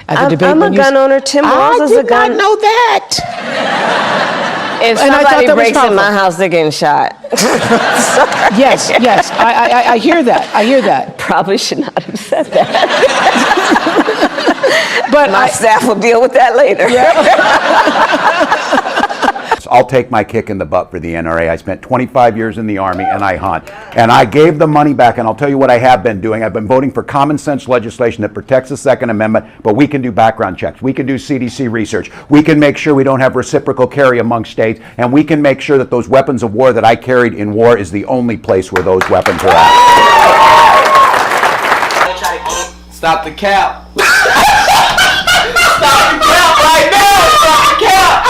at the debate. I'm a gun owner. Tim Walz is a gun. I did not know that. If And I thought somebody that was breaks in my powerful. house, they're getting shot. Yes, yes, I hear that. I hear that. Probably should not have said that. But My staff will deal with that later. I'll take my kick in the butt for the NRA. I spent 25 years in the Army and I hunt. And I gave the money back, and I'll tell you what I have been doing. I've been voting for common sense legislation that protects the Second Amendment, but we can do background checks. We can do CDC research. We can make sure we don't have reciprocal carry among states, and we can make sure that those weapons of war that I carried in war is the only place where those weapons are at. Stop the cap. Stop the cap right now. Stop the cap.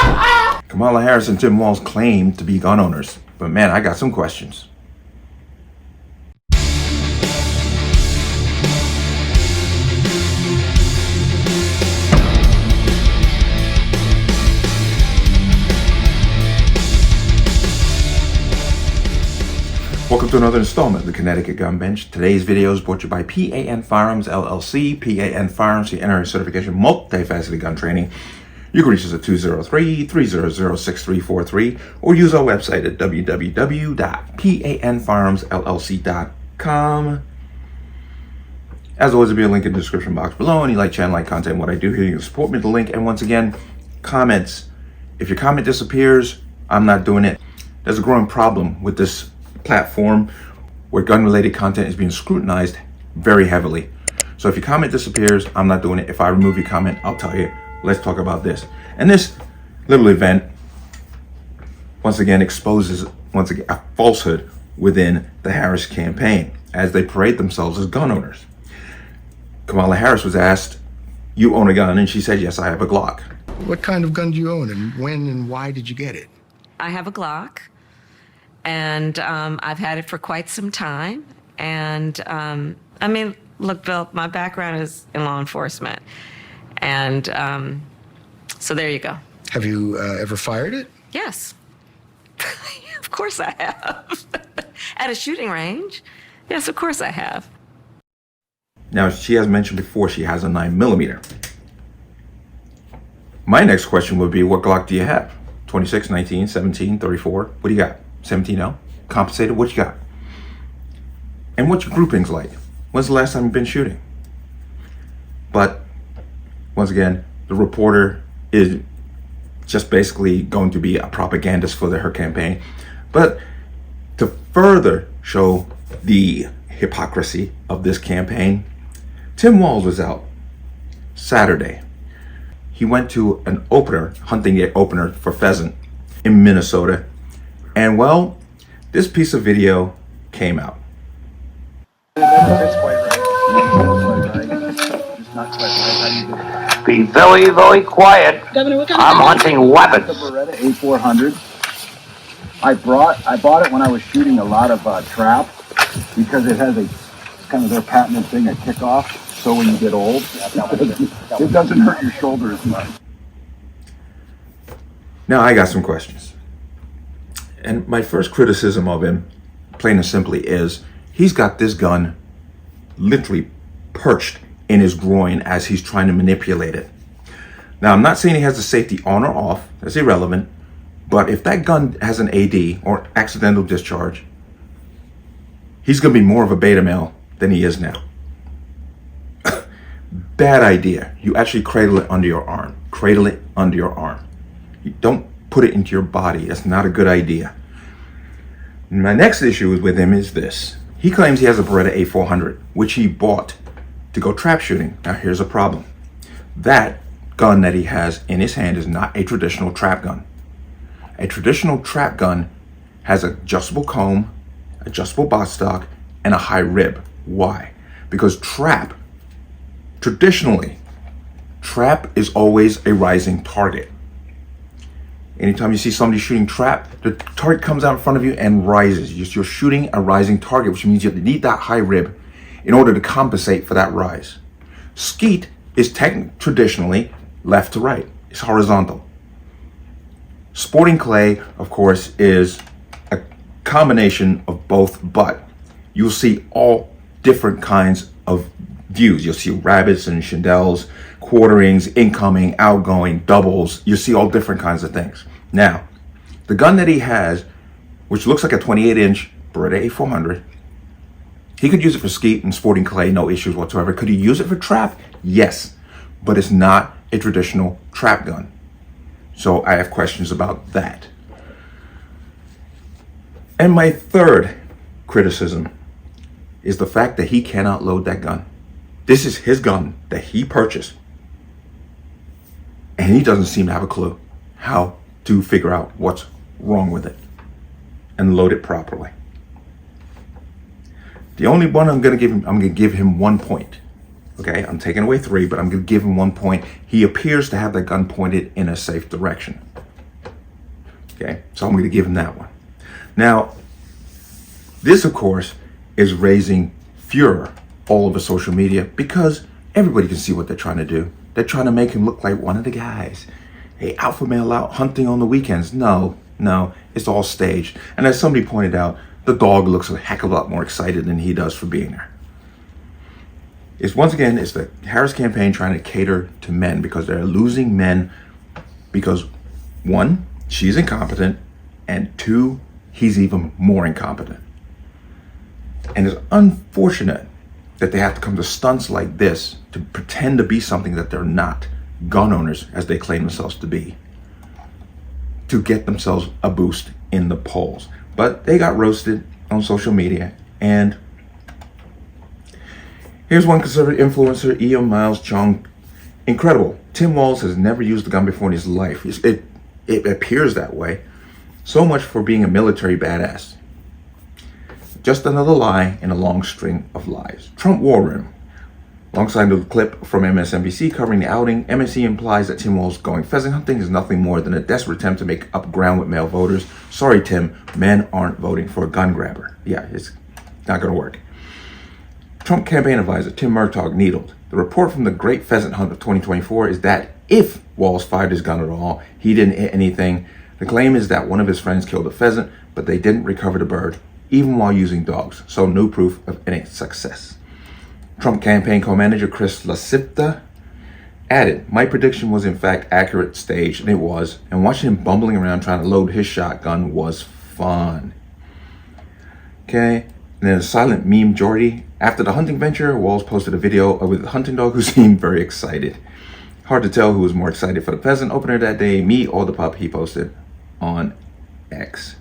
Kamala Harris and Tim Walz claim to be gun owners, but man, I got some questions. Welcome to another installment of the Connecticut Gun Bench. Today's video is brought to you by P.A.N. Firearms, LLC. P.A.N. Firearms, the NRA certification, multifaceted gun training. You can reach us at 203-300-6343 or use our website at www.panfirearmsllc.com. As always, there'll be a link in the description box below. Any like channel, like content, what I do here, you can support me with the link. And once again, comments. If your comment disappears, I'm not doing it. There's a growing problem with this platform where gun-related content is being scrutinized very heavily. So if your comment disappears, I'm not doing it. If I remove your comment, I'll tell you. Let's talk about this. And this little event, once again, exposes a falsehood within the Harris campaign as they parade themselves as gun owners. Kamala Harris was asked, "You own a gun?" And she said, "Yes, I have a Glock." What kind of gun do you own, and when and why did you get it? I have a Glock, and I've had it for quite some time. And I mean, look, Bill, my background is in law enforcement. And so there you go. Have you ever fired it? Yes. Of course I have. At a shooting range. Yes, of course I have. Now, she has mentioned before she has a 9mm. My next question would be, what Glock do you have? 26, 19, 17, 34? What do you got? 17L? Compensated? What you got? And what's your groupings like? When's the last time you've been shooting? But once again, the reporter is just basically going to be a propagandist for her campaign. But to further show the hypocrisy of this campaign, Tim Walz was out Saturday. He went to an opener, hunting opener for pheasant in Minnesota. And well, this piece of video came out. Be very, very quiet. I'm hunting weapons. The Beretta A400. I bought it when I was shooting a lot of trap because it has a kind of their patented thing, a kickoff. So when you get old, it doesn't hurt your shoulder as much. Now I got some questions. And my first criticism of him, plain and simply, is he's got this gun literally perched in his groin as he's trying to manipulate it. Now, I'm not saying he has the safety on or off. That's irrelevant. But if that gun has an AD or accidental discharge, he's going to be more of a beta male than he is now. Bad idea. You actually cradle it under your arm. Cradle it under your arm. You don't put it into your body. That's not a good idea. My next issue with him is this. He claims he has a Beretta A400, which he bought to go trap shooting. Now here's a problem. That gun that he has in his hand is not a traditional trap gun. A traditional trap gun has an adjustable comb, adjustable box stock, and a high rib. Why? Because traditionally, trap is always a rising target. Anytime you see somebody shooting trap, the target comes out in front of you and rises. You're shooting a rising target, which means you need that high rib in order to compensate for that rise. Skeet is traditionally left to right. It's horizontal. Sporting clay, of course, is a combination of both, but you'll see all different kinds of views. You'll see rabbits and chandelles, quarterings, incoming, outgoing, doubles. You see all different kinds of things. Now, the gun that he has, which looks like a 28-inch Beretta A400, he could use it for skeet and sporting clay, no issues whatsoever. Could he use it for trap? Yes, but it's not a traditional trap gun. So I have questions about that. And my third criticism is the fact that he cannot load that gun. This is his gun that he purchased. And he doesn't seem to have a clue how to figure out what's wrong with it and load it properly. The only one I'm going to give him 1 point. Okay, I'm taking away 3, but I'm going to give him 1 point. He appears to have the gun pointed in a safe direction. Okay, so I'm going to give him that one. Now, this, of course, is raising furor all over social media because everybody can see what they're trying to do. They're trying to make him look like one of the guys. Hey, alpha male out hunting on the weekends. No, it's all staged. And as somebody pointed out, the dog looks a heck of a lot more excited than he does for being there. It's the Harris campaign trying to cater to men because they're losing men because 1, she's incompetent, and 2, he's even more incompetent. And it's unfortunate that they have to come to stunts like this to pretend to be something that they're not, gun owners as they claim themselves to be, to get themselves a boost in the polls. But they got roasted on social media. And here's one conservative influencer, E.M. Miles Chung. Incredible. Tim Walz has never used a gun before in his life. It appears that way. So much for being a military badass. Just another lie in a long string of lies. Trump War Room. Alongside the clip from MSNBC covering the outing, MSC implies that Tim Walz going pheasant hunting is nothing more than a desperate attempt to make up ground with male voters. Sorry, Tim, men aren't voting for a gun grabber. Yeah, it's not going to work. Trump campaign advisor Tim Murtaugh needled. The report from the Great Pheasant Hunt of 2024 is that if Walz fired his gun at all, he didn't hit anything. The claim is that one of his friends killed a pheasant, but they didn't recover the bird, even while using dogs. So no proof of any success. Trump campaign co-manager Chris Lasipta added, my prediction was in fact accurate, staged, and it was, and watching him bumbling around trying to load his shotgun was fun. Okay, and then a silent meme Jordy. After the hunting venture, Walz posted a video with a hunting dog who seemed very excited. Hard to tell who was more excited for the pheasant opener that day, me or the pup, he posted on X.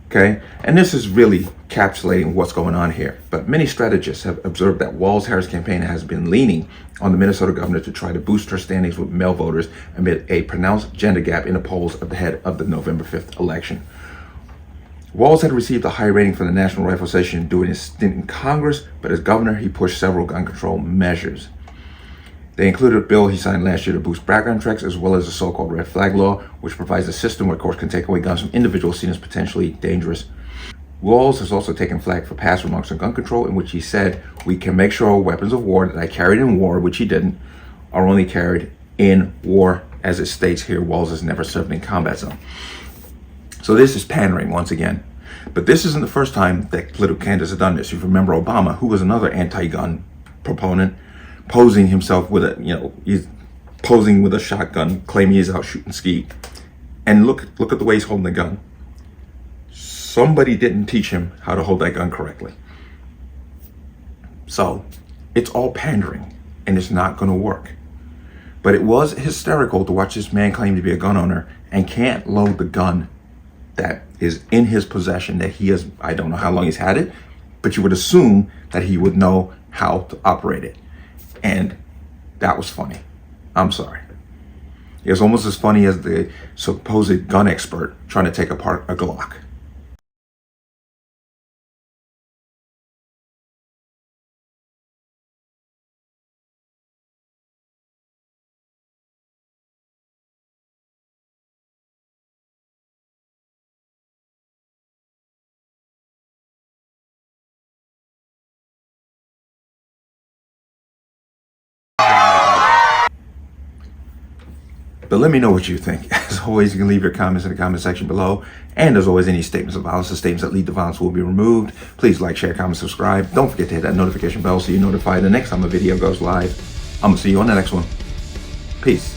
Okay, and this is really encapsulating what's going on here. But many strategists have observed that Walz-Harris campaign has been leaning on the Minnesota governor to try to boost her standings with male voters amid a pronounced gender gap in the polls ahead of the November 5th election. Walz had received a high rating from the National Rifle Association during his stint in Congress, but as governor, he pushed several gun control measures. They included a bill he signed last year to boost background checks, as well as the so-called red flag law, which provides a system where courts can take away guns from individuals seen as potentially dangerous. Walz has also taken flack for past remarks on gun control, in which he said, we can make sure weapons of war that I carried in war, which he didn't, are only carried in war. As it states here, Walz has never served in combat zone. So this is pandering once again. But this isn't the first time that political candidates have done this. You remember Obama, who was another anti-gun proponent, posing himself with he's posing with a shotgun, claiming he's out shooting skeet. And look at the way he's holding the gun. Somebody didn't teach him how to hold that gun correctly. So it's all pandering, and it's not going to work. But it was hysterical to watch this man claim to be a gun owner and can't load the gun that is in his possession, that he has, I don't know how long he's had it, but you would assume that he would know how to operate it. And that was funny. I'm sorry. It was almost as funny as the supposed gun expert trying to take apart a Glock. But let me know what you think. As always, you can leave your comments in the comment section below. And as always, any statements of violence or statements that lead to violence will be removed. Please like, share, comment, subscribe. Don't forget to hit that notification bell so you're notified the next time a video goes live. I'm gonna see you on the next one. Peace.